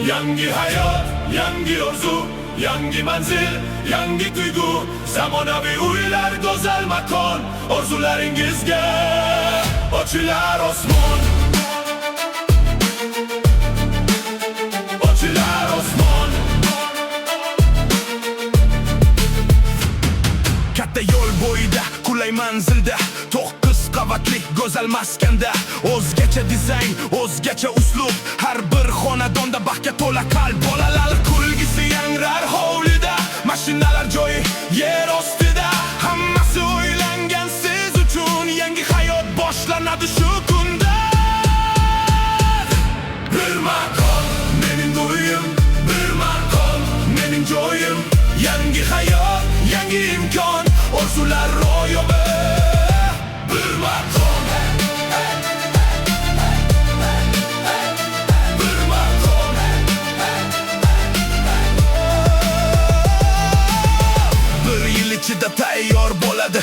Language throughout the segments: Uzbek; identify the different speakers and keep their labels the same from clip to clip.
Speaker 1: Yangi hayot, yangi orzu, yangi manzil, yangi tuyg'u, zamonaviy uylar, go'zal makon, orzularingizga ochilar osmon. Ochilar osmon. Katta yo'l bo'yida, qulay manzilda, 9 qavatli go'zal maskanda, o'zgacha dizayn, o'zgacha uslub, har bir xonadonda baxtga to'la qalb, bolalar kulgisi yangrar hovlida, mashinalar joyi yer ostida, hammasi o'ylangan siz uchun, yangi hayot boshlanadi shu kunda. Bir makon, mening uyim, bir makon, mening joyim, yangi hayot, yangi imkon, orzular ro'yobi. Bir makon, bir makon. Bir yil ichida tayyor bo'ladi,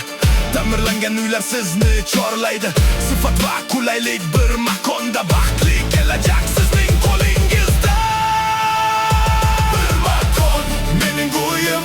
Speaker 1: ta'mirlangan uylar sizni chorlaydi. Sifat va qulaylik bir makonda, baxtli kelajak sizning qo'lingizda. Bir makon, mening uyim,